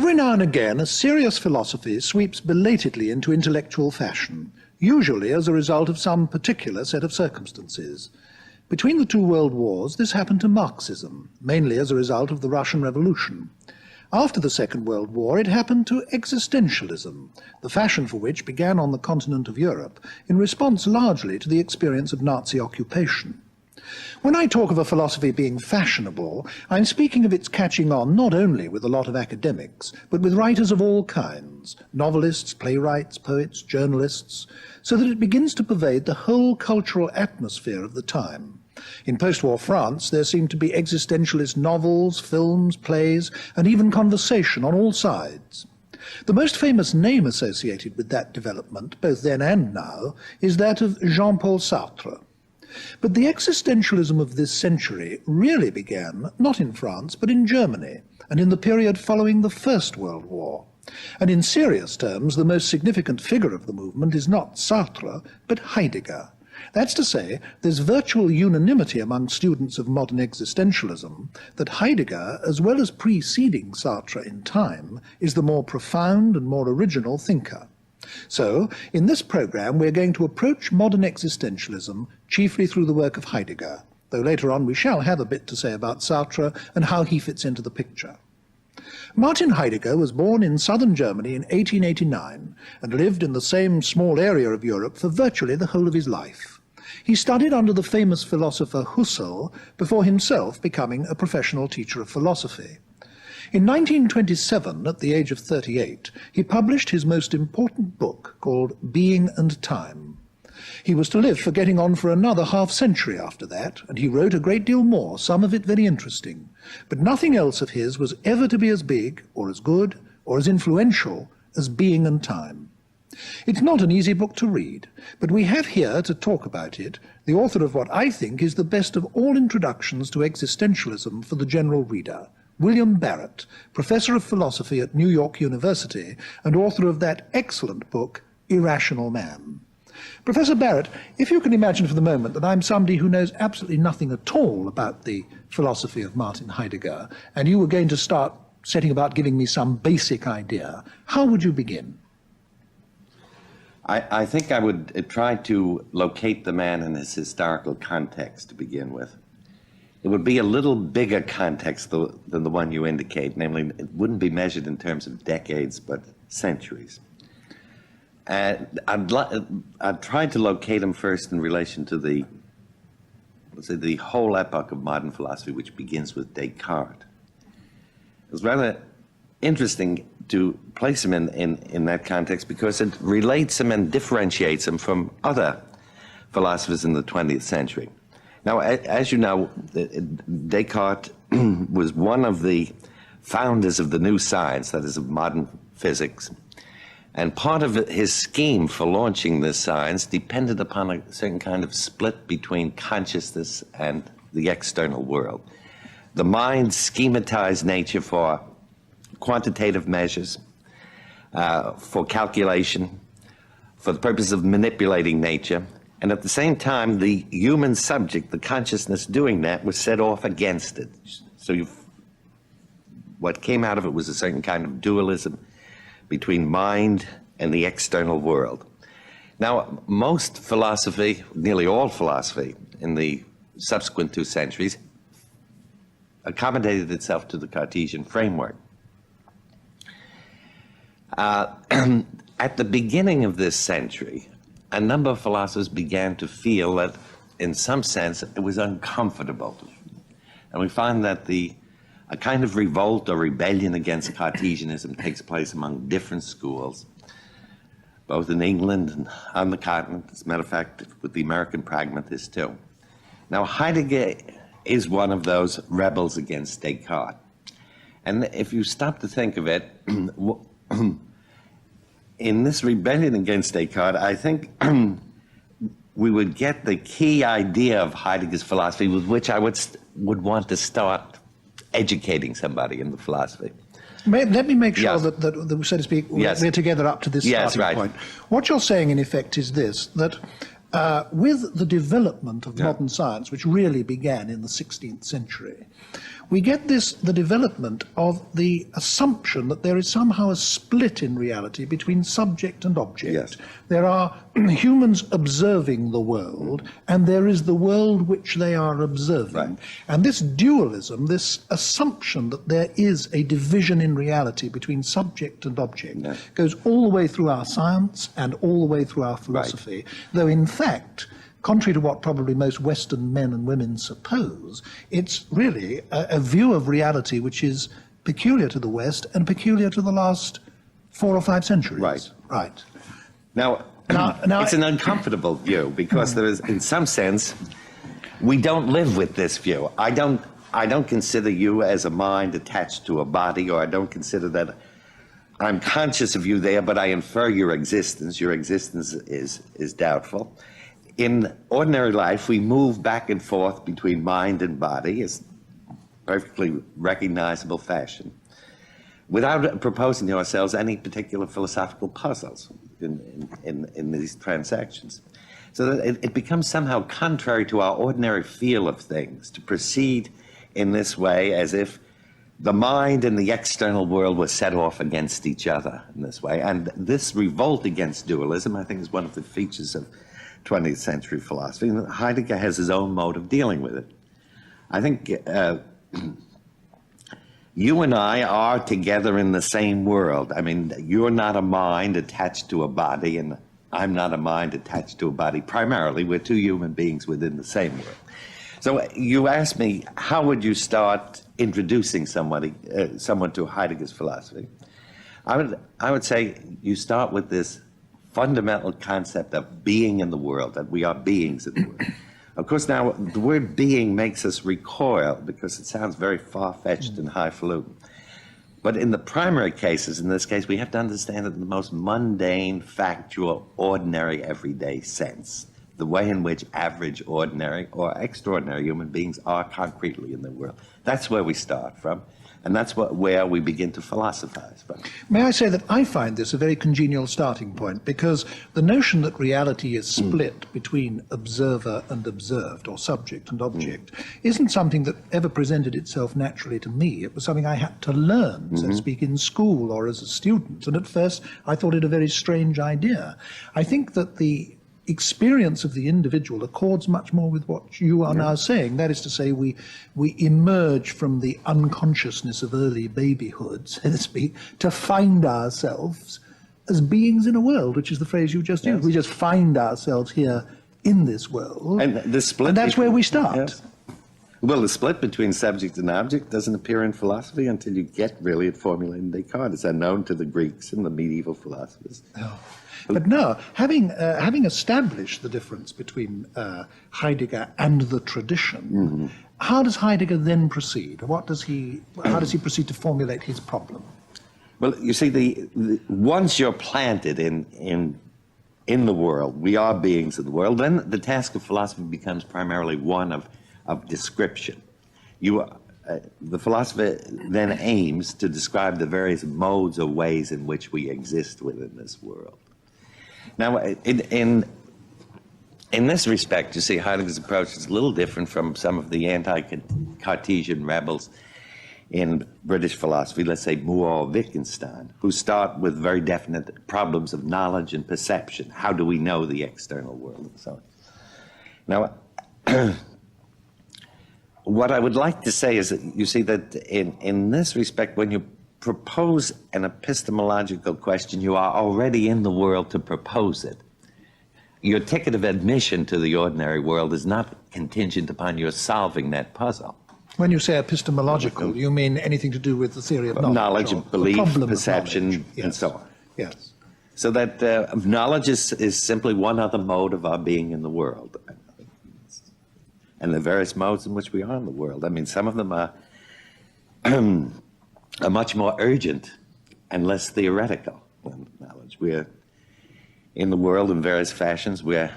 Every now and again, a serious philosophy sweeps belatedly into intellectual fashion, usually as a result of some particular set of circumstances. Between the two world wars, this happened to Marxism, mainly as a result of the Russian Revolution. After the Second World War, it happened to existentialism, the fashion for which began on the continent of Europe, in response largely to the experience of Nazi occupation. When I talk of a philosophy being fashionable, I'm speaking of its catching on not only with a lot of academics, but with writers of all kinds, novelists, playwrights, poets, journalists, so that it begins to pervade the whole cultural atmosphere of the time. In post-war France, there seemed to be existentialist novels, films, plays, and even conversation on all sides. The most famous name associated with that development, both then and now, is that of Jean-Paul Sartre. But the existentialism of this century really began, not in France, but in Germany, and in the period following the First World War. And in serious terms, the most significant figure of the movement is not Sartre, but Heidegger. That's to say, there's virtual unanimity among students of modern existentialism that Heidegger, as well as preceding Sartre in time, is the more profound and more original thinker. So, in this program, we're going to approach modern existentialism chiefly through the work of Heidegger, though later on we shall have a bit to say about Sartre and how he fits into the picture. Martin Heidegger was born in southern Germany in 1889 and lived in the same small area of Europe for virtually the whole of his life. He studied under the famous philosopher Husserl before himself becoming a professional teacher of philosophy. In 1927, at the age of 38, he published his most important book called Being and Time. He was to live for getting on for another half-century after that, and he wrote a great deal more, some of it very interesting. But nothing else of his was ever to be as big, or as good, or as influential as Being and Time. It's not an easy book to read, but we have here to talk about it the author of what I think is the best of all introductions to existentialism for the general reader, William Barrett, professor of philosophy at New York University and author of that excellent book, Irrational Man. Professor Barrett, if you can imagine for the moment that I'm somebody who knows absolutely nothing at all about the philosophy of Martin Heidegger, and you were going to start setting about giving me some basic idea, how would you begin? I think I would try to locate the man in his historical context to begin with. It would be a little bigger context than the one you indicate, namely it wouldn't be measured in terms of decades, but centuries. And I'd try to locate him first in relation to the whole epoch of modern philosophy, which begins with Descartes. It was rather interesting to place him in that context because it relates him and differentiates him from other philosophers in the 20th century. Now, as you know, Descartes was one of the founders of the new science, that is, of modern physics. And part of his scheme for launching this science depended upon a certain kind of split between consciousness and the external world. The mind schematized nature for quantitative measures, for calculation, for the purpose of manipulating nature. And at the same time, the human subject, the consciousness doing that, was set off against it. So what came out of it was a certain kind of dualism between mind and the external world. Now, most philosophy, nearly all philosophy in the subsequent 2 centuries, accommodated itself to the Cartesian framework. At the beginning of this century, a number of philosophers began to feel that, in some sense, it was uncomfortable. And we find that a kind of revolt or rebellion against Cartesianism takes place among different schools, both in England and on the continent, as a matter of fact, with the American pragmatists too. Now, Heidegger is one of those rebels against Descartes. And if you stop to think of it, in this rebellion against Descartes, I think we would get the key idea of Heidegger's philosophy with which I would want to start educating somebody in the philosophy. Let me make sure Yes. that, so to speak, Yes. we're together up to this starting right. point. What you're saying, in effect, is this, that with the development of modern science, which really began in the 16th century, we get the development of the assumption that there is somehow a split in reality between subject and object. Yes. There are humans observing the world, and there is the world which they are observing. Right. And this dualism, this assumption that there is a division in reality between subject and object, Yeah. goes all the way through our science and all the way through our philosophy, though in fact, contrary to what probably most Western men and women suppose, it's really a view of reality which is peculiar to the West and peculiar to the last 4 or 5 centuries. Right. Right. Now, Now it's an uncomfortable view because there is, in some sense, we don't live with this view. I don't consider you as a mind attached to a body, or I don't consider that I'm conscious of you there, but I infer your existence. Your existence is doubtful. In ordinary life, we move back and forth between mind and body in perfectly recognizable fashion, without proposing to ourselves any particular philosophical puzzles in these transactions. So that it becomes somehow contrary to our ordinary feel of things to proceed in this way, as if the mind and the external world were set off against each other in this way. And this revolt against dualism, I think, is one of the features of 20th century philosophy. And Heidegger has his own mode of dealing with it. I think you and I are together in the same world. I mean, you're not a mind attached to a body, and I'm not a mind attached to a body. Primarily, we're two human beings within the same world. So you asked me, how would you start introducing someone to Heidegger's philosophy? I would say you start with this fundamental concept of being in the world, that we are beings in the world. Of course, now, the word being makes us recoil because it sounds very far-fetched and highfalutin. But in the primary cases, in this case, we have to understand it in the most mundane, factual, ordinary, everyday sense, the way in which average, ordinary, or extraordinary human beings are concretely in the world. That's where we start from. And that's where we begin to philosophize. May I say that I find this a very congenial starting point, because the notion that reality is split between observer and observed, or subject and object, isn't something that ever presented itself naturally to me. It was something I had to learn, so to speak, in school or as a student. And at first, I thought it a very strange idea. I think that the experience of the individual accords much more with what you are now saying. That is to say, we emerge from the unconsciousness of early babyhood, so to speak, to find ourselves as beings in a world, which is the phrase you just used. We just find ourselves here in this world, and the split, and that's where we start. Yes. Well, the split between subject and object doesn't appear in philosophy until you get really at formulating Descartes. It's unknown to the Greeks and the medieval philosophers. Oh. But no, having established the difference between Heidegger and the tradition, how does Heidegger then proceed? How does he proceed to formulate his problem? Well, you see, once you're planted in the world, we are beings of the world, then the task of philosophy becomes primarily one of description. The philosopher then aims to describe the various modes or ways in which we exist within this world. Now, in this respect, you see, Heidegger's approach is a little different from some of the anti-Cartesian rebels in British philosophy, let's say Moore or Wittgenstein, who start with very definite problems of knowledge and perception. How do we know the external world and so on? Now, what I would like to say is that you see that in this respect, when you propose an epistemological question, you are already in the world to propose it. Your ticket of admission to the ordinary world is not contingent upon your solving that puzzle. When you say epistemological, you mean anything to do with the theory of knowledge? Knowledge, or of belief, problem perception, of knowledge. Yes. and so on. Yes. So that knowledge is simply one other mode of our being in the world. And the various modes in which we are in the world. I mean, some of them are much more urgent and less theoretical than knowledge. We're in the world in various fashions. We're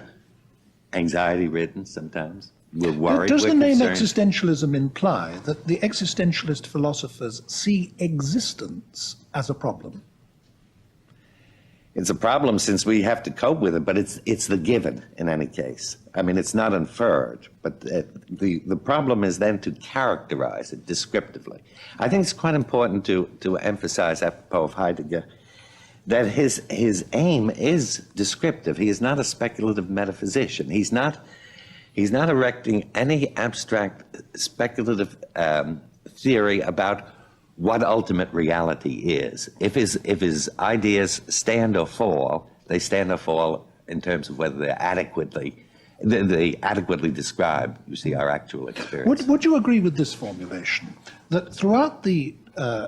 anxiety-ridden sometimes. We're worried. Does the we're name concerned. existentialism imply that the existentialist philosophers see existence as a problem? It's a problem since we have to cope with it, but it's the given in any case. I mean, it's not inferred, but the problem is then to characterize it descriptively. I think it's quite important to emphasize, apropos of Heidegger, that his aim is descriptive. He is not a speculative metaphysician. He's not erecting any abstract speculative theory about what ultimate reality is. If his ideas stand or fall, they stand or fall in terms of whether they adequately describe, you see, our actual experience. Would you agree with this formulation, that throughout the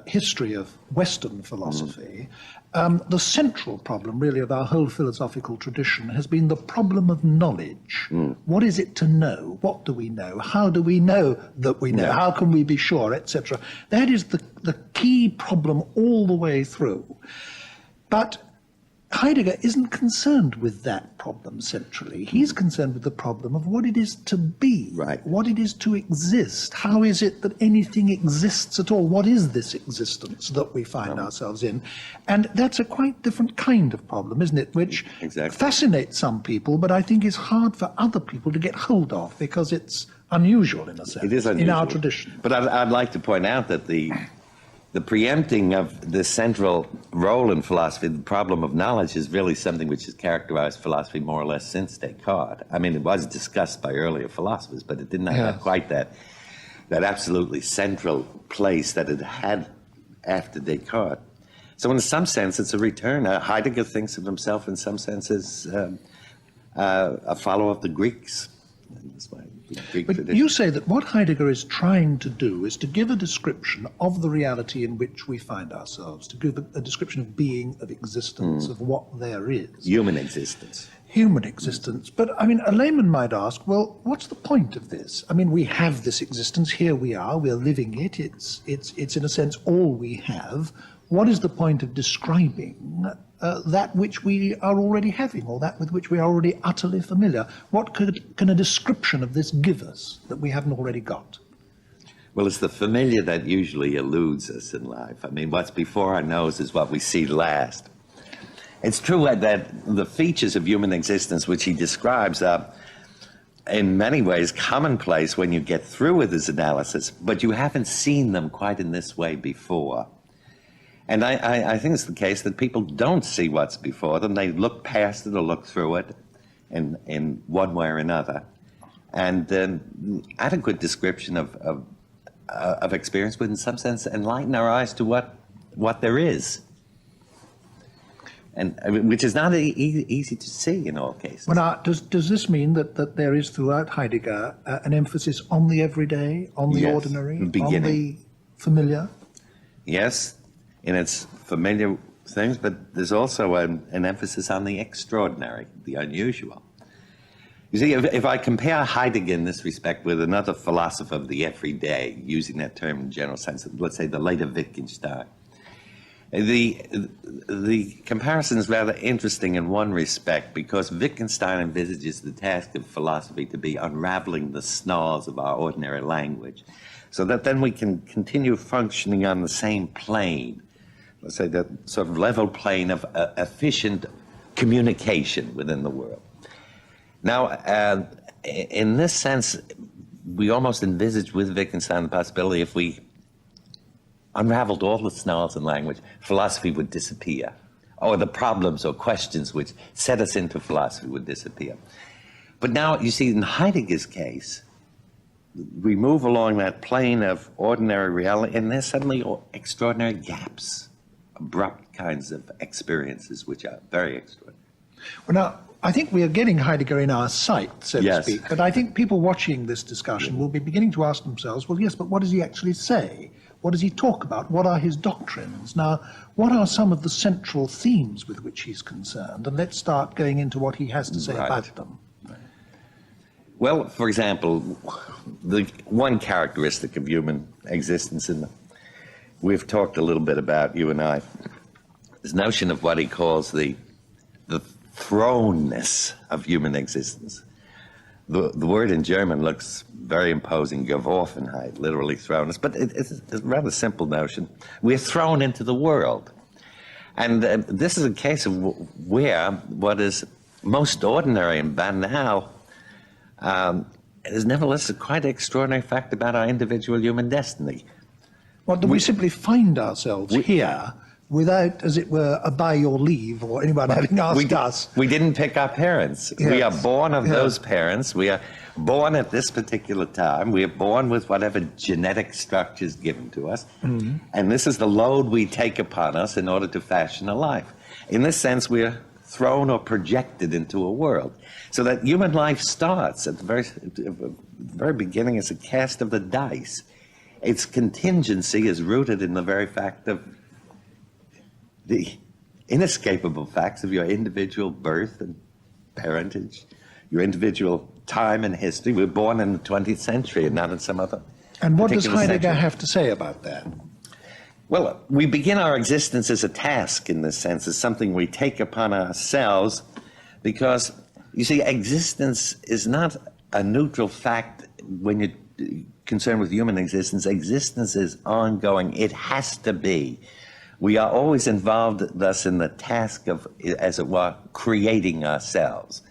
history of Western philosophy, the central problem, really, of our whole philosophical tradition has been the problem of knowledge. What is it to know? What do we know? How do we know that we know? Yeah. How can we be sure, etc.? That is the key problem all the way through. But Heidegger isn't concerned with that problem centrally. He's concerned with the problem of what it is to be, Right. what it is to exist. How is it that anything exists at all? What is this existence that we find ourselves in? And that's a quite different kind of problem, isn't it? Which Exactly. fascinates some people, but I think is hard for other people to get hold of because it's unusual in a sense, It is unusual. in our tradition. But I'd like to point out that the preempting of the central role in philosophy, the problem of knowledge, is really something which has characterized philosophy more or less since Descartes. I mean, it was discussed by earlier philosophers, but it did not have quite that absolutely central place that it had after Descartes. So in some sense, it's a return. Heidegger thinks of himself in some sense as a follower of the Greeks. That's why the Greek But tradition. you say that what Heidegger is trying to do is to give a description of the reality in which we find ourselves, to give a description of being, of existence, of what there is. Human existence. Human existence. But, I mean, a layman might ask, well, what's the point of this? I mean, we have this existence, here we are, we're living it, it's in a sense all we have. What is the point of describing that which we are already having, or that with which we are already utterly familiar? What can a description of this give us that we haven't already got? Well, it's the familiar that usually eludes us in life. I mean, what's before our nose is what we see last. It's true that the features of human existence which he describes are in many ways commonplace when you get through with his analysis, but you haven't seen them quite in this way before. And I think it's the case that people don't see what's before them. They look past it or look through it in one way or another. And adequate description of experience would, in some sense, enlighten our eyes to what there is, and which is not easy to see in all cases. Well, now, does this mean that there is throughout Heidegger an emphasis on the everyday, on the Yes, ordinary, the on beginning. the familiar? Yes, in its familiar things, but there's also an emphasis on the extraordinary, the unusual. You see, if I compare Heidegger in this respect with another philosopher of the everyday, using that term in general sense, let's say the later Wittgenstein, the comparison is rather interesting in one respect, because Wittgenstein envisages the task of philosophy to be unraveling the snarls of our ordinary language, so that then we can continue functioning on the same plane, let's say that sort of level plane of efficient communication within the world. Now, in this sense, we almost envisage with Wittgenstein the possibility, if we unraveled all the snarls in language, philosophy would disappear, or the problems or questions which set us into philosophy would disappear. But now, you see, in Heidegger's case, we move along that plane of ordinary reality, and there's suddenly extraordinary gaps, abrupt kinds of experiences which are very extraordinary. Well, now, I think we are getting Heidegger in our sight, so to Yes. speak, but I think people watching this discussion will be beginning to ask themselves, well, yes, but what does he actually say? What does he talk about? What are his doctrines? Now, what are some of the central themes with which he's concerned? And let's start going into what he has to say Right. about them. Well, for example, the one characteristic of human existence, and we've talked a little bit about, you and I, this notion of what he calls the thrownness of human existence. The word in German looks very imposing, Geworfenheit, literally thrownness, but it's a rather simple notion. We're thrown into the world. And this is a case of where what is most ordinary and banal is nevertheless a quite extraordinary fact about our individual human destiny. Well, do we simply find ourselves here without, as it were, a by your leave or anyone having asked us? We didn't pick our parents. Yes. We are born of those parents. We are born at this particular time. We are born with whatever genetic structures given to us. Mm-hmm. And this is the load we take upon us in order to fashion a life. In this sense, we are thrown or projected into a world. So that human life starts at the very beginning as a cast of the dice. Its contingency is rooted in the very fact of the inescapable facts of your individual birth and parentage, your individual time and history. We're born in the 20th century and not in some other. And what does particular Heidegger century. have to say about that? Well, we begin our existence as a task in this sense, as something we take upon ourselves, because, you see, existence is not a neutral fact when you're concerned with human existence. Existence is ongoing. It has to be. We are always involved, thus, in the task of, as it were, creating ourselves,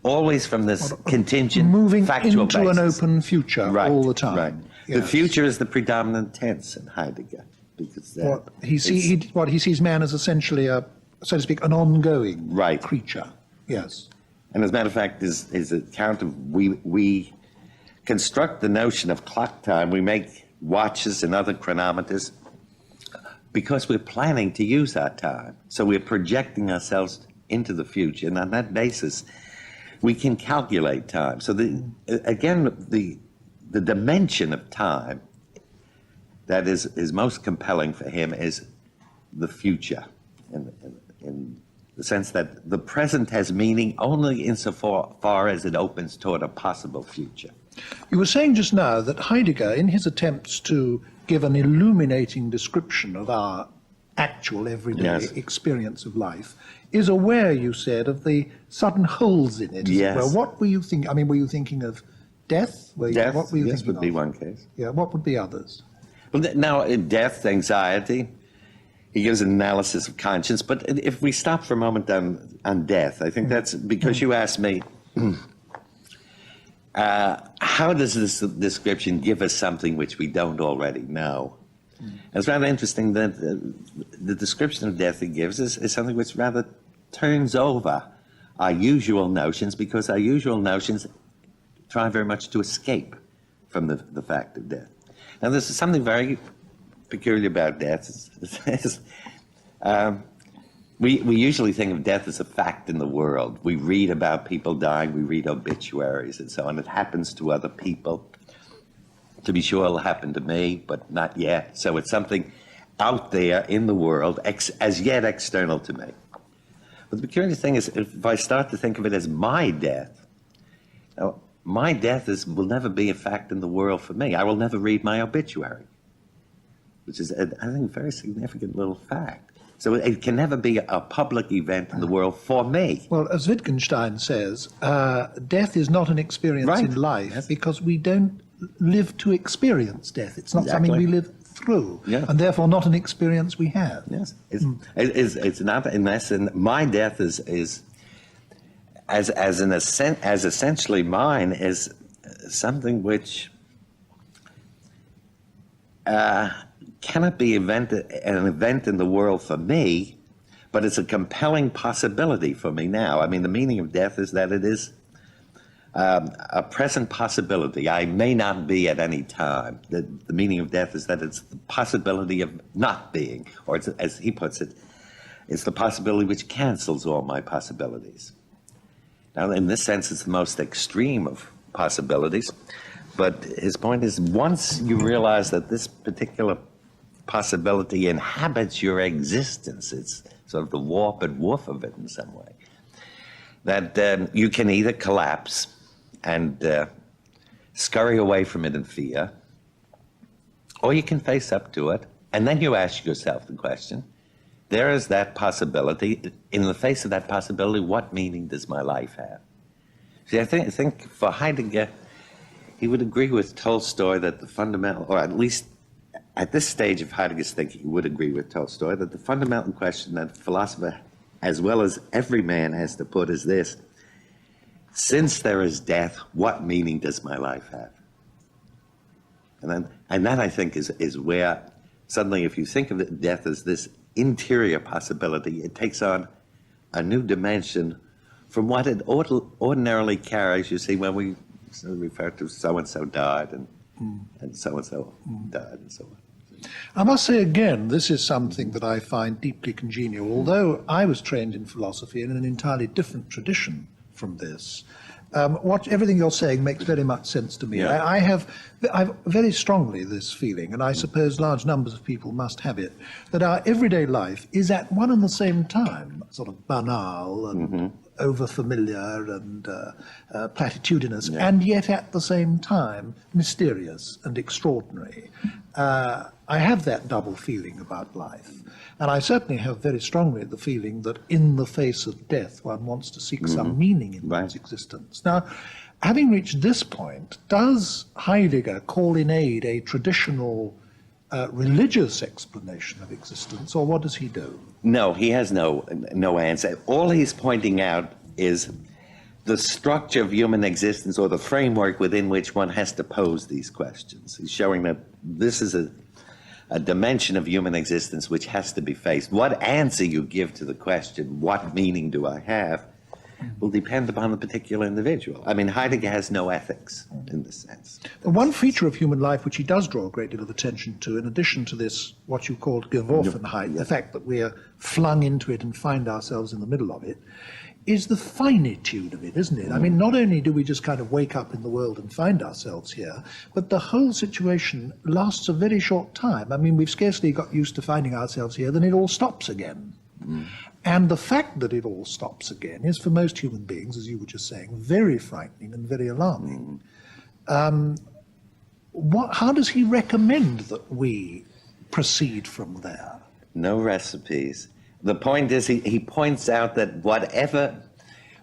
always from this contingent, moving factual into basis. an open future all the time. Right. Yes. The future is the predominant tense in Heidegger. Because What he sees man as essentially a, so to speak, an ongoing creature. Yes. And as a matter of fact, his account of we construct the notion of clock time. We make watches and other chronometers because we're planning to use our time. So we're projecting ourselves into the future, and on that basis, we can calculate time. So the dimension of time that is most compelling for him is the future, in the sense that the present has meaning only insofar as it opens toward a possible future. You were saying just now that Heidegger, in his attempts to give an illuminating description of our actual everyday experience of life, is aware, you said, of the sudden holes in it. Yes. Well, what were you thinking? I mean, were you thinking of death? Death, what were you yes, thinking would be of? one case. Yeah, what would be others? Well, now, death, anxiety, he gives an analysis of conscience. But if we stop for a moment on death, I think that's because you asked me, how does this description give us something which we don't already know? It's rather interesting that the description of death he gives is something which rather turns over our usual notions, because our usual notions try very much to escape from the fact of death. Now, this is something very peculiar about death. We usually think of death as a fact in the world. We read about people dying, we read obituaries and so on. It happens to other people. To be sure, it'll happen to me, but not yet. So it's something out there in the world, as yet external to me. But the peculiar thing is, if I start to think of it as my death, now, my death will never be a fact in the world for me. I will never read my obituary, which is, I think, a very significant little fact. So it can never be a public event in the world for me. Well, as Wittgenstein says, death is not an experience in life because we don't live to experience death. It's not something we live through, and therefore not an experience we have. Yes, it's not in essence. My death is as essentially mine is something which cannot be an event in the world for me, but it's a compelling possibility for me now. I mean, the meaning of death is that it is a present possibility. I may not be at any time. The meaning of death is that it's the possibility of not being, or it's, as he puts it, it's the possibility which cancels all my possibilities. Now, in this sense, it's the most extreme of possibilities, but his point is, once you realize that this particular possibility inhabits your existence, it's sort of the warp and woof of it in some way, that you can either collapse and scurry away from it in fear, or you can face up to it, and then you ask yourself the question, there is that possibility. In the face of that possibility, what meaning does my life have? See, I think for Heidegger, he would agree with Tolstoy that the fundamental, or at least at this stage of Heidegger's thinking, he would agree with Tolstoy that the fundamental question that the philosopher, as well as every man, has to put is this: since there is death, what meaning does my life have? And that, I think, is where suddenly, if you think of death as this interior possibility, it takes on a new dimension from what it ordinarily carries. You see, when we refer to so-and-so died and so-and-so died and so on. I must say again, this is something that I find deeply congenial. Although I was trained in philosophy in an entirely different tradition from this, everything you're saying makes very much sense to me. Yeah. I've very strongly this feeling, and I suppose large numbers of people must have it, that our everyday life is at one and the same time sort of banal and over-familiar and platitudinous, and yet at the same time mysterious and extraordinary. I have that double feeling about life. And I certainly have very strongly the feeling that in the face of death, one wants to seek some meaning in one's existence. Now, having reached this point, does Heidegger call in aid a traditional religious explanation of existence, or what does he do? No, he has no answer. All he's pointing out is the structure of human existence, or the framework within which one has to pose these questions. He's showing that this is a dimension of human existence which has to be faced. What answer you give to the question, what meaning do I have, will depend upon the particular individual. I mean, Heidegger has no ethics in this sense. One feature of human life which he does draw a great deal of attention to, in addition to this, what you called Geworfenheit, the fact that we are flung into it and find ourselves in the middle of it, is the finitude of it, isn't it? I mean, not only do we just kind of wake up in the world and find ourselves here, but the whole situation lasts a very short time. I mean, we've scarcely got used to finding ourselves here, then it all stops again. And the fact that it all stops again is, for most human beings, as you were just saying, very frightening and very alarming. How does he recommend that we proceed from there? No recipes. The point is, he points out that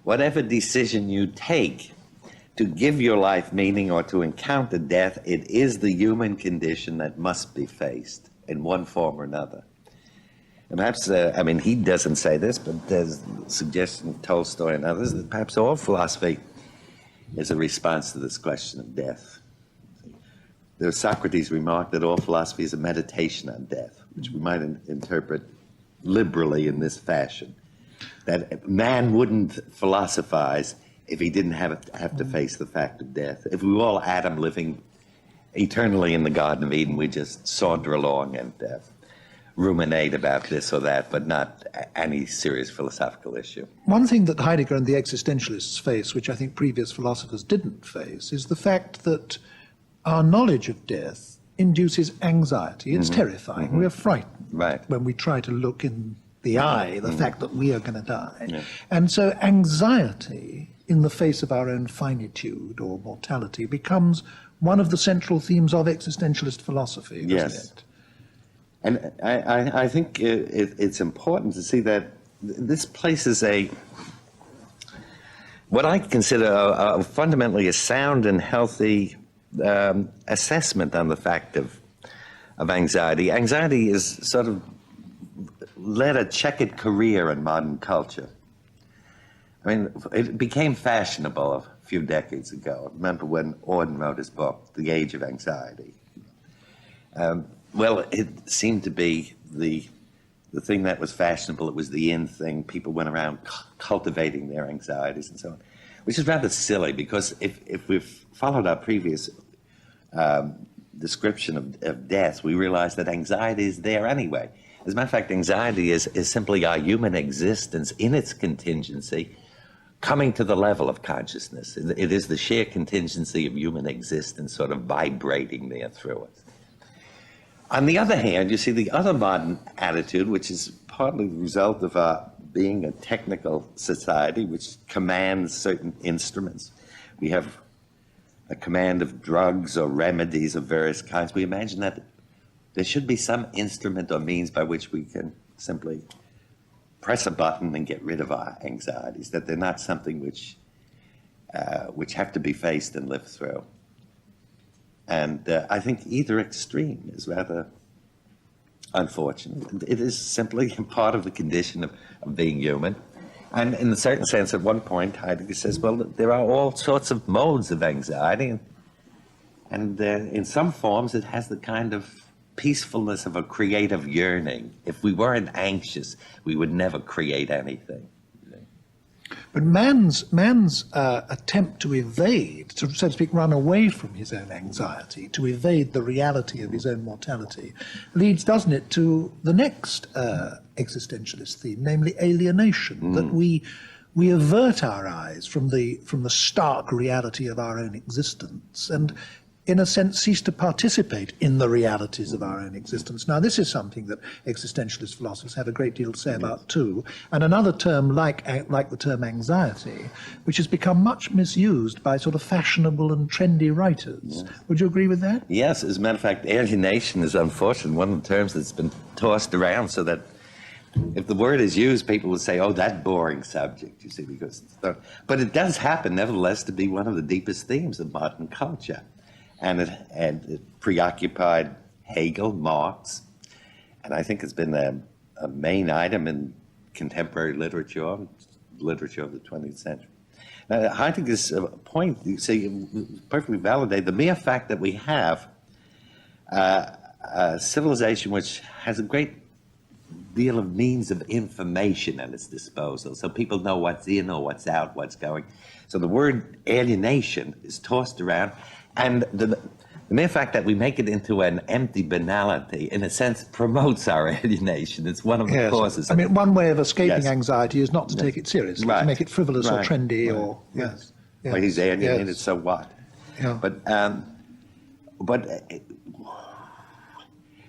whatever decision you take to give your life meaning or to encounter death, it is the human condition that must be faced in one form or another. And perhaps, I mean, he doesn't say this, but there's suggestion of Tolstoy and others that perhaps all philosophy is a response to this question of death. Socrates remarked that all philosophy is a meditation on death, which we might interpret liberally in this fashion, that man wouldn't philosophize if he didn't have to face the fact of death. If we were all Adam living eternally in the Garden of Eden, we just saunter along and ruminate about this or that, but not any serious philosophical issue. One thing that Heidegger and the existentialists face, which I think previous philosophers didn't face, is the fact that our knowledge of death induces anxiety. It's terrifying. We're frightened when we try to look in the eye the fact that we are going to die. And so anxiety in the face of our own finitude or mortality becomes one of the central themes of existentialist philosophy, doesn't it? And I think it's important to see that this places what I consider fundamentally a sound and healthy assessment on the fact of anxiety. Anxiety is sort of led a checkered career in modern culture. I mean, it became fashionable a few decades ago. Remember when Auden wrote his book, The Age of Anxiety? Well, it seemed to be the thing that was fashionable. It was the in thing. People went around cultivating their anxieties and so on, which is rather silly, because if we've followed our previous description of death, we realize that anxiety is there anyway. As a matter of fact, anxiety is simply our human existence in its contingency coming to the level of consciousness. It is the sheer contingency of human existence sort of vibrating there through it. On the other hand, you see the other modern attitude, which is partly the result of our being a technical society which commands certain instruments. We have a command of drugs or remedies of various kinds. We imagine that there should be some instrument or means by which we can simply press a button and get rid of our anxieties, that they're not something which have to be faced and lived through. And I think either extreme is rather unfortunate. It is simply part of the condition of being human. And in a certain sense, at one point, Heidegger says, well, there are all sorts of modes of anxiety. And in some forms, it has the kind of peacefulness of a creative yearning. If we weren't anxious, we would never create anything. But man's attempt to evade, to, so to speak, run away from his own anxiety, to evade the reality of his own mortality, leads, doesn't it, to the next existentialist theme, namely alienation, that we avert our eyes from the stark reality of our own existence, and in a sense, cease to participate in the realities of our own existence. Now, this is something that existentialist philosophers have a great deal to say about too, and another term like the term anxiety, which has become much misused by sort of fashionable and trendy writers. Yes. Would you agree with that? Yes, as a matter of fact, alienation is unfortunately one of the terms that's been tossed around so that if the word is used, people will say, oh, that boring subject, you see, because it's not. But it does happen, nevertheless, to be one of the deepest themes of modern culture. And it preoccupied Hegel, Marx, and I think it's been a main item in contemporary literature of the 20th century. Now, Heidegger's point, you see, perfectly validated the mere fact that we have a civilization which has a great deal of means of information at its disposal, so people know what's in or what's out, what's going. So the word alienation is tossed around. And the mere fact that we make it into an empty banality, in a sense, promotes our alienation. It's one of the causes. I mean, one way of escaping anxiety is not to take it seriously, to make it frivolous or trendy or... Yes. Well, he's alienated, so what? Yeah. But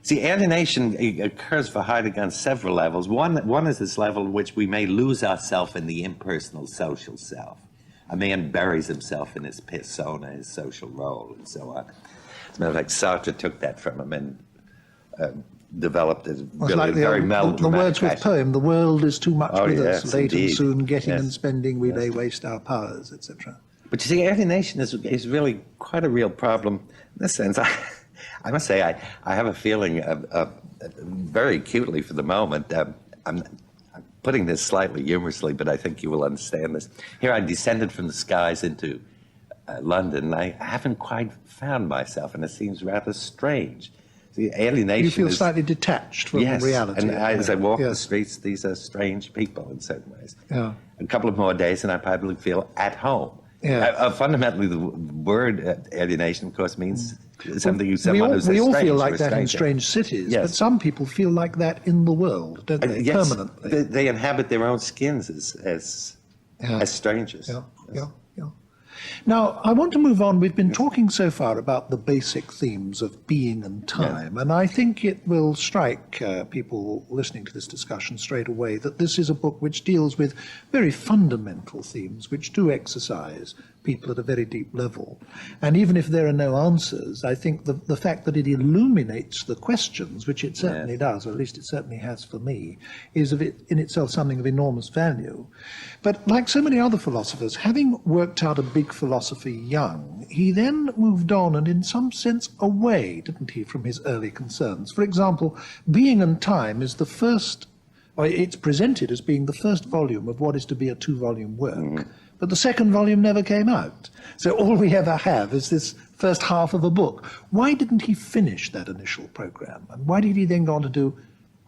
see, alienation occurs for Heidegger on several levels. One is this level in which we may lose ourselves in the impersonal social self. A man buries himself in his persona, his social role, and so on. As a matter of fact, Sartre took that from him and developed it really like very the Wordsworth poem, the world is too much with us, late indeed. And soon, getting and spending, we lay waste our powers, etc. But you see, alienation is really quite a real problem. In this sense, I must say, I have a feeling very acutely for the moment. I'm putting this slightly humorously, but I think you will understand this. Here I descended from the skies into London, and I haven't quite found myself, and it seems rather strange. See, alienation You feel slightly detached from reality. And as I walk the streets, these are strange people in certain ways. Yeah. A couple of more days, and I probably feel at home. Yeah. Fundamentally, the word alienation, of course, means something someone who's we all strange feel like or that in stranger. strange cities, but some people feel like that in the world, don't they? Yes, permanently. they inhabit their own skins as strangers. Yeah, yeah. Now, I want to move on. We've been talking so far about the basic themes of being and time, and I think it will strike people listening to this discussion straight away that this is a book which deals with very fundamental themes which do exercise people at a very deep level. And even if there are no answers, I think the fact that it illuminates the questions, which it certainly does, or at least it certainly has for me, is in itself something of enormous value. But like so many other philosophers, having worked out a big philosophy young, he then moved on and in some sense away, didn't he, from his early concerns. For example, Being and Time is the first, or it's presented as being the first volume of what is to be a 2-volume work. But the second volume never came out. So all we ever have is this first half of a book. Why didn't he finish that initial program? And why did he then go on to do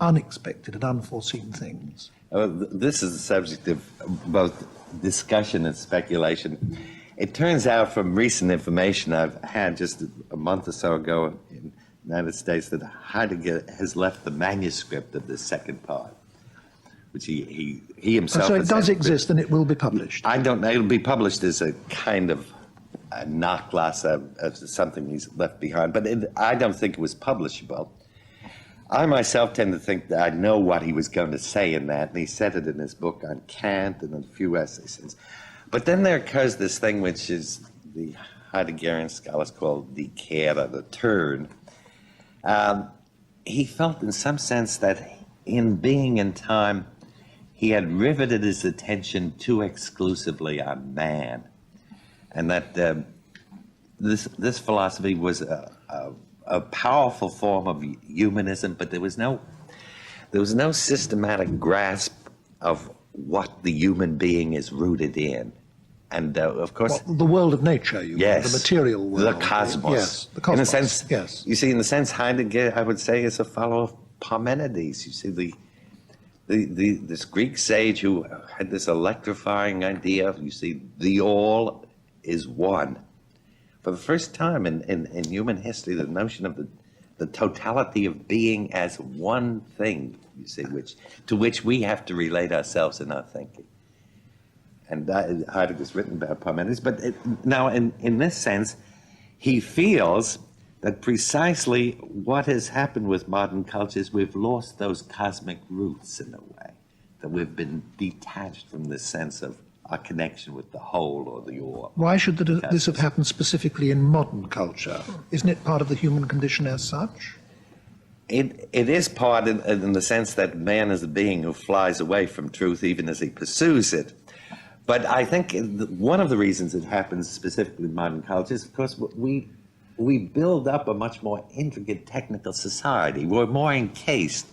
unexpected and unforeseen things? This is the subject of both discussion and speculation. It turns out from recent information I've had just a month or so ago in the United States that Heidegger has left the manuscript of the second part, which he himself... So it does exist and it will be published? I don't know. It'll be published as a kind of a Nachlass of something he's left behind, but I don't think it was publishable. I myself tend to think that I know what he was going to say in that, and he said it in his book on Kant and a few essays. But then there occurs this thing which is the Heideggerian scholars call the Kehre, the turn. He felt in some sense that in Being and Time, he had riveted his attention too exclusively on man, and that this philosophy was a a powerful form of humanism, but there was no systematic grasp of what the human being is rooted in. And of course, What, the world of nature, you mean, the material world. the cosmos. Yes, the cosmos. In a sense, yes. You see, in the sense, Heidegger, I would say, is a follower of Parmenides. You see, this Greek sage who had this electrifying idea, you see, the all is one. For the first time in human history, the notion of the totality of being as one thing, you see, to which we have to relate ourselves in our thinking. And Heidegger's written about Parmenides, but now in this sense, he feels that precisely what has happened with modern culture is we've lost those cosmic roots in a way, that we've been detached from this sense of our connection with the whole or the all. Why should this have happened specifically in modern culture? Isn't it part of the human condition as such? It is part in the sense that man is a being who flies away from truth even as he pursues it. But I think one of the reasons it happens specifically in modern culture is, of course, we build up a much more intricate technical society. We're more encased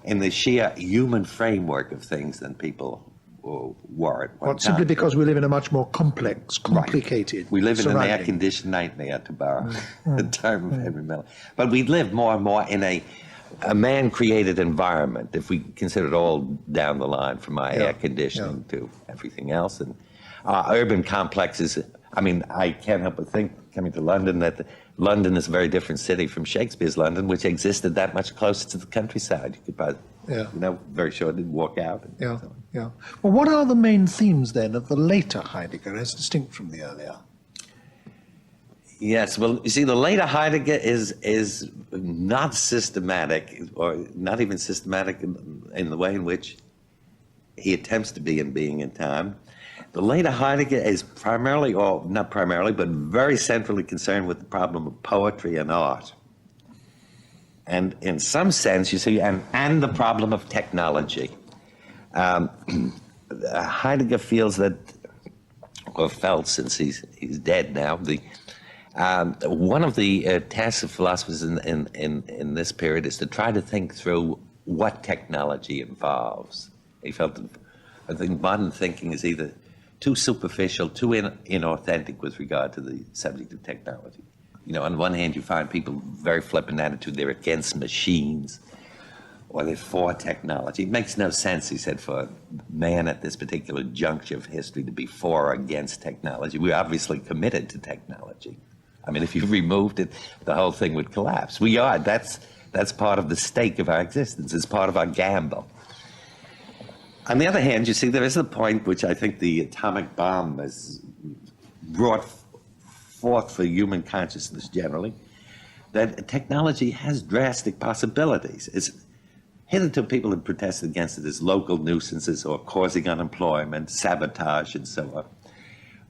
in the sheer human framework of things than people were at one time. Simply because we live in a much more complex, complicated We live in an surrounding. air-conditioned nightmare, to borrow the term of Henry Miller. But we live more and more in a man-created environment, if we consider it all down the line, from our air conditioning to everything else. And our urban complexes, I mean, I can't help but think, coming to London, that London is a very different city from Shakespeare's London, which existed that much closer to the countryside. You could probably, very shortly walk out. And so on. Well, what are the main themes, then, of the later Heidegger, as distinct from the earlier? Yes, well, you see, the later Heidegger is not systematic, or not even systematic in the way in which he attempts to be in Being and Time. The later Heidegger is primarily, or not primarily, but very centrally concerned with the problem of poetry and art. And in some sense, you see, and the problem of technology. Heidegger feels that, or felt, since he's dead now, one of the tasks of philosophers in this period is to try to think through what technology involves. He felt that, I think, modern thinking is either too superficial, too inauthentic with regard to the subject of technology. You know, on the one hand, you find people very flippant attitude, they're against machines, or they're for technology. It makes no sense, he said, for man at this particular juncture of history to be for or against technology. We're obviously committed to technology. I mean, if you removed it, the whole thing would collapse. We are. That's part of the stake of our existence. It's part of our gamble. On the other hand, you see, there is a point which I think the atomic bomb has brought forth for human consciousness generally, that technology has drastic possibilities. Hitherto, people have protested against it as local nuisances or causing unemployment, sabotage, and so on.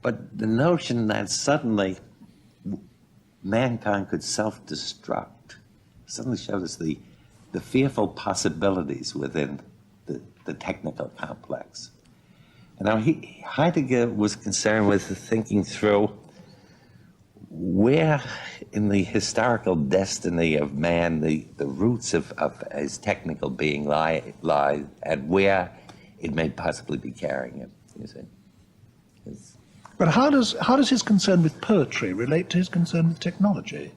But the notion that suddenly mankind could self-destruct suddenly showed us the fearful possibilities within the technical complex. And now Heidegger was concerned with thinking through where in the historical destiny of man the roots of his technical being lie, and where it may possibly be carrying him, you see. But how does his concern with poetry relate to his concern with technology?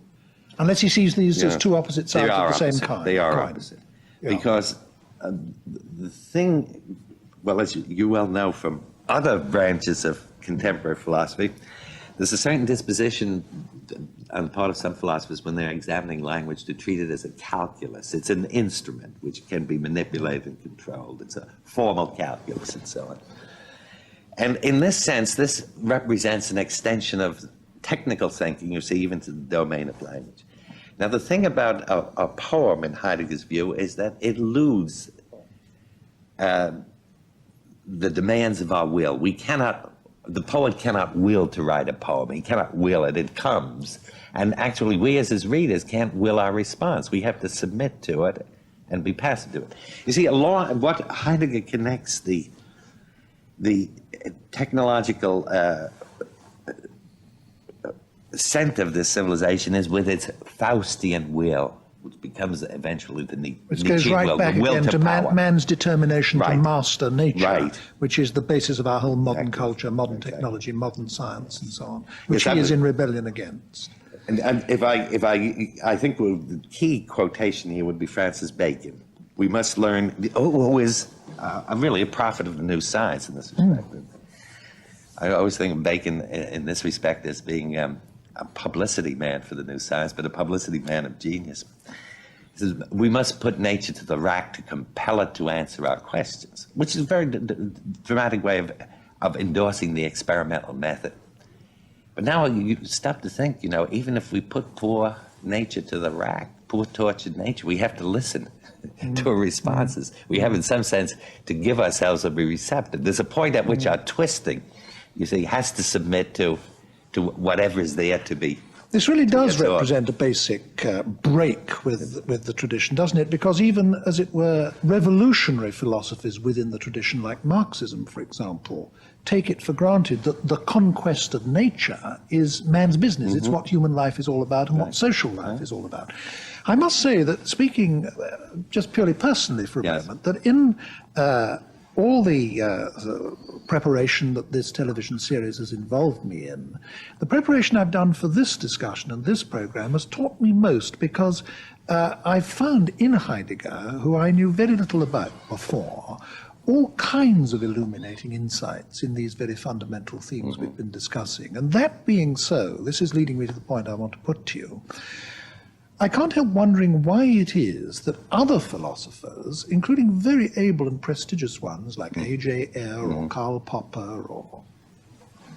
Unless he sees these as two opposite sides of the same kind. They are opposite. Yeah. Because the thing, well, as you well know from other branches of contemporary philosophy, there's a certain disposition on the part of some philosophers when they're examining language to treat it as a calculus. It's an instrument which can be manipulated and controlled. It's a formal calculus and so on. And in this sense, this represents an extension of technical thinking, you see, even to the domain of language. Now, the thing about a poem, in Heidegger's view, is that it eludes the demands of our will. The poet cannot will to write a poem. He cannot will it. It comes. And actually, we as his readers can't will our response. We have to submit to it and be passive to it. You see, what Heidegger connects the technological center of this civilization is with its Faustian will, which becomes eventually the Which goes Nietzschean right will, back the will again to to power. man's determination to Right. master nature, Right. which is the basis of our whole modern Exactly. culture, modern Exactly. technology, modern science, and so on, which Yes, he I is would- in rebellion against. And I think the key quotation here would be Francis Bacon. We must learn, who is really a prophet of the new science in this respect. I always think of Bacon in this respect as being a publicity man for the new science, but a publicity man of genius. He says, we must put nature to the rack to compel it to answer our questions, which is a very dramatic way of endorsing the experimental method. But now you stop to think, even if we put poor nature to the rack, poor tortured nature, we have to listen to her responses. We have, in some sense, to give ourselves a be receptive. There's a point at which our twisting, you see, has to submit to whatever is there to be. This really does Yes, so- represent a basic break with the tradition, doesn't it? Because even, as it were, revolutionary philosophies within the tradition, like Marxism, for example, take it for granted that the conquest of nature is man's business. It's what human life is all about and what social life is all about. I must say that, speaking just purely personally for a Yes. moment, that in all the preparation that this television series has involved me in, the preparation I've done for this discussion and this program has taught me most, because I've found in Heidegger, who I knew very little about before, all kinds of illuminating insights in these very fundamental themes we've been discussing. And that being so, this is leading me to the point I want to put to you. I can't help wondering why it is that other philosophers, including very able and prestigious ones like A.J. Ayer or Karl Popper or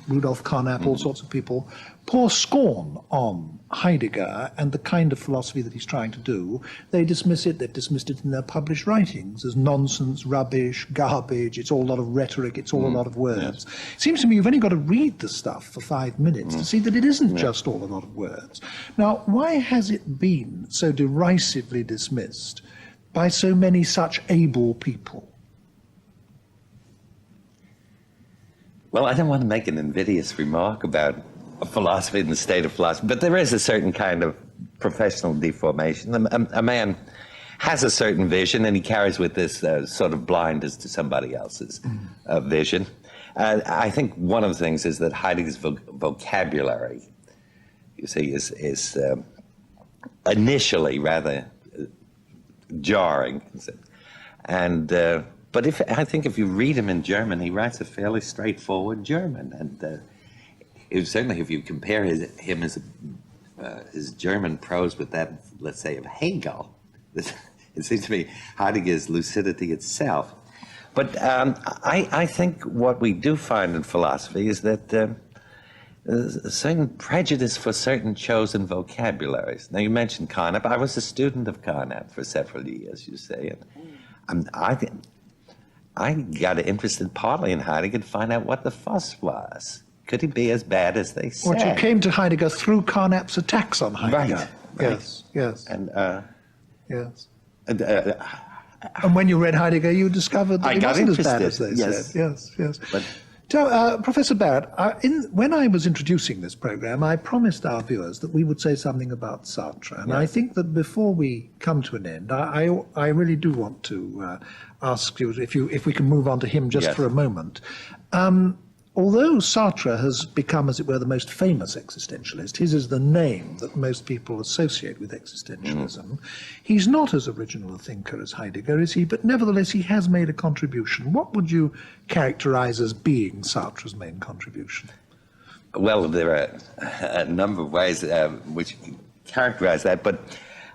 Rudolf Carnap, all sorts of people, pour scorn on Heidegger and the kind of philosophy that he's trying to do. They dismiss it, they've dismissed it in their published writings as nonsense, rubbish, garbage, it's all a lot of rhetoric, it's all a lot of words. It seems to me you've only got to read the stuff for 5 minutes to see that it isn't just all a lot of words. Now, why has it been so derisively dismissed by so many such able people? Well, I don't want to make an invidious remark about philosophy and the state of philosophy, but there is a certain kind of professional deformation. A man has a certain vision, and he carries with this sort of blinders to somebody else's vision. I think one of the things is that Heidegger's vocabulary, you see, is initially rather jarring, and but I think if you read him in German, he writes a fairly straightforward German, and certainly if you compare his German prose with that, let's say, of Hegel, it seems to me Heidegger's lucidity itself. But I think what we do find in philosophy is that there's a certain prejudice for certain chosen vocabularies. Now, you mentioned Carnap. I was a student of Carnap for several years, you say, and I got interested partly in Heidegger to find out what the fuss was. Could he be as bad as they said? What, you came to Heidegger through Carnap's attacks on Heidegger? Right. Yes, yes, And yes. And when you read Heidegger, you discovered that I he got wasn't as bad interested, as they yes. said. Yes, yes. But- So, Professor Barrett, when I was introducing this program, I promised our viewers that we would say something about Sartre. And I think that before we come to an end, I really do want to ask you if we can move on to him just Yes. for a moment. Although Sartre has become, as it were, the most famous existentialist, his is the name that most people associate with existentialism, he's not as original a thinker as Heidegger, is he? But nevertheless, he has made a contribution. What would you characterize as being Sartre's main contribution? Well, there are a number of ways which characterize that, but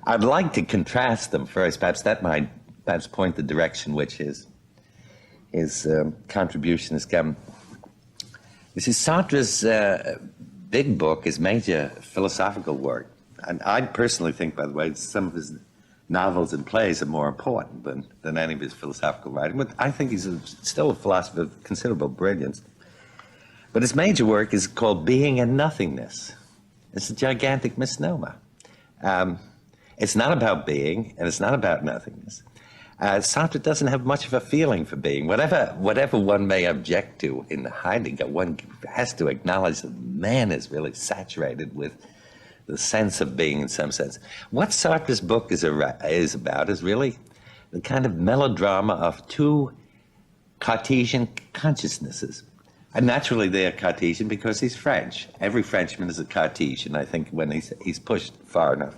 I'd like to contrast them first. Perhaps that might point the direction which his contribution has come. You see, Sartre's big book, his major philosophical work, and I personally think, by the way, some of his novels and plays are more important than any of his philosophical writing, but I think he's still a philosopher of considerable brilliance. But his major work is called Being and Nothingness. It's a gigantic misnomer. It's not about being, and it's not about nothingness. Sartre doesn't have much of a feeling for being. Whatever one may object to in Heidegger, one has to acknowledge that man is really saturated with the sense of being in some sense. What Sartre's book is about is really the kind of melodrama of two Cartesian consciousnesses. And naturally they are Cartesian because he's French. Every Frenchman is a Cartesian, I think, when he's pushed far enough.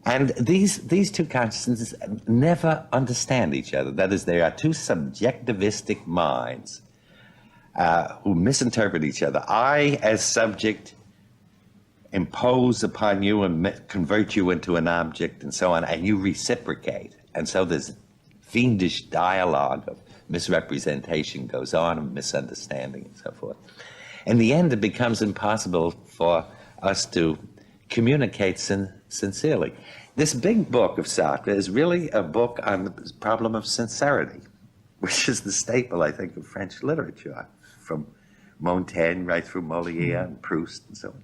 And these two consciousnesses never understand each other. That is, they are two subjectivistic minds who misinterpret each other. I, as subject, impose upon you and convert you into an object and so on, and you reciprocate. And so this fiendish dialogue of misrepresentation goes on, and misunderstanding and so forth. In the end, it becomes impossible for us to communicate sincerely. This big book of Sartre is really a book on the problem of sincerity, which is the staple, I think, of French literature, from Montaigne right through Molière and Proust and so on.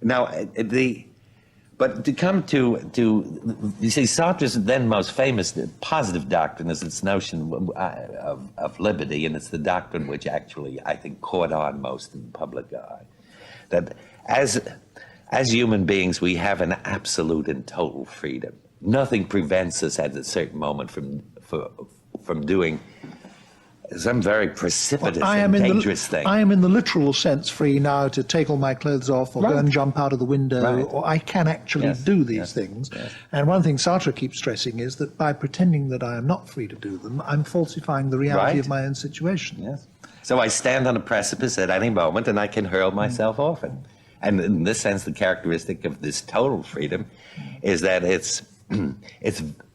Now, but to come to you see, Sartre's then most famous positive doctrine is its notion of liberty, and it's the doctrine which actually, I think, caught on most in the public eye. That as human beings, we have an absolute and total freedom. Nothing prevents us at a certain moment from doing some very precipitous and dangerous thing. I am in the literal sense free now to take all my clothes off or go and jump out of the window, or I can actually do these things. Yes. And one thing Sartre keeps stressing is that by pretending that I am not free to do them, I'm falsifying the reality of my own situation. Yes. So I stand on a precipice at any moment and I can hurl myself off it. And in this sense, the characteristic of this total freedom is that it's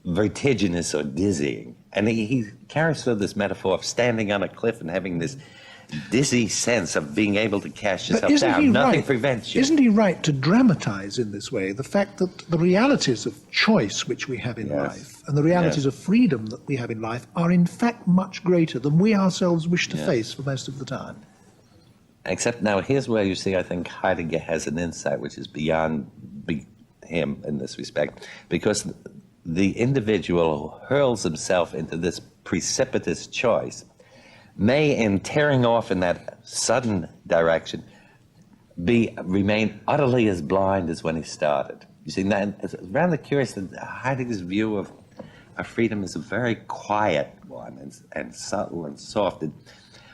vertiginous or dizzying. And he carries through this metaphor of standing on a cliff and having this dizzy sense of being able to cast yourself down. Nothing prevents you. Isn't he right to dramatize in this way the fact that the realities of choice which we have in life and the realities of freedom that we have in life are in fact much greater than we ourselves wish to face for most of the time? Except now, here's where you see, I think, Heidegger has an insight which is beyond him in this respect, because the individual who hurls himself into this precipitous choice may, in tearing off in that sudden direction, remain utterly as blind as when he started. You see, it's rather curious that Heidegger's view of freedom is a very quiet one and subtle and soft.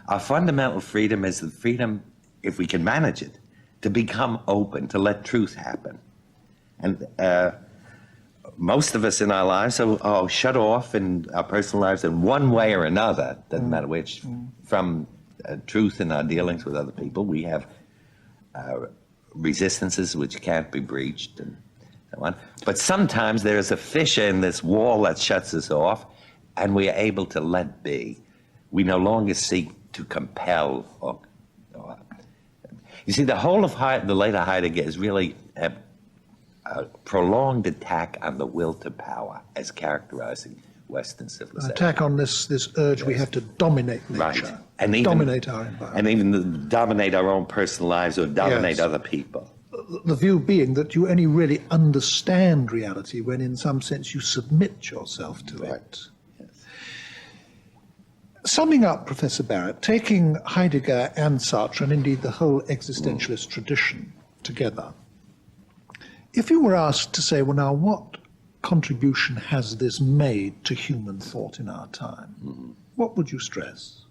Our fundamental freedom is the freedom, if we can manage it, to become open, to let truth happen. And most of us in our lives are shut off in our personal lives in one way or another, doesn't matter which, from truth in our dealings with other people. We have resistances which can't be breached and so on. But sometimes there is a fissure in this wall that shuts us off, and we are able to let be. We no longer seek to compel. You see, the whole of the later Heidegger is really a prolonged attack on the will to power as characterizing Western civilization. An attack on this urge we have to dominate nature, and even, dominate our environment. And even dominate our own personal lives or dominate other people. The view being that you only really understand reality when in some sense you submit yourself to it. Summing up, Professor Barrett, taking Heidegger and Sartre, and indeed the whole existentialist tradition together, if you were asked to say, well, now, what contribution has this made to human thought in our time, what would you stress?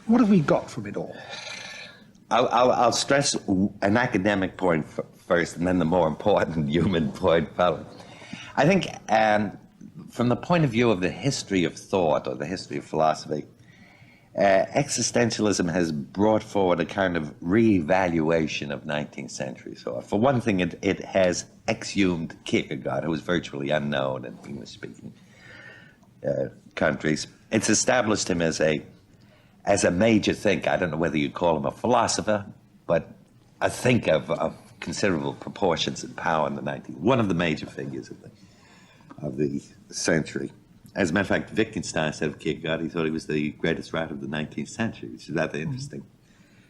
What have we got from it all? I'll stress an academic point first, and then the more important human point following. I think from the point of view of the history of thought or the history of philosophy, existentialism has brought forward a kind of re-evaluation of 19th century thought. For one thing, it has exhumed Kierkegaard, who was virtually unknown in English-speaking countries. It's established him as a major thinker. I don't know whether you'd call him a philosopher, but a thinker of considerable proportions and power in the 19th. One of the major figures of the century. As a matter of fact, Wittgenstein said of Kierkegaard he thought he was the greatest writer of the 19th century, which is rather interesting.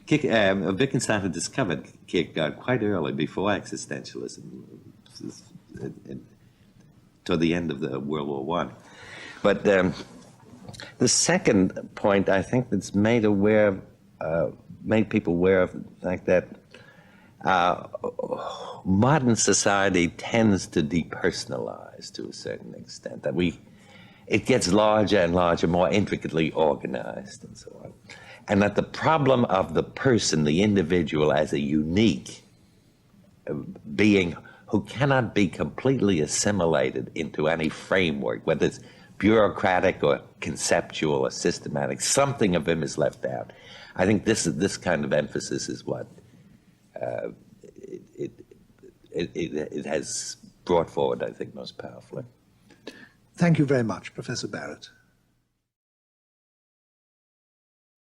Wittgenstein had discovered Kierkegaard quite early, before existentialism. to the end of the World War One. But the second point, I think, that's made people aware of the fact that modern society tends to depersonalize to a certain extent, that it gets larger and larger, more intricately organized and so on. And that the problem of the person, the individual as a unique being who cannot be completely assimilated into any framework, whether it's bureaucratic or conceptual or systematic, something of him is left out. I think this kind of emphasis is what it has brought forward, I think, most powerfully. Thank you very much, Professor Barrett.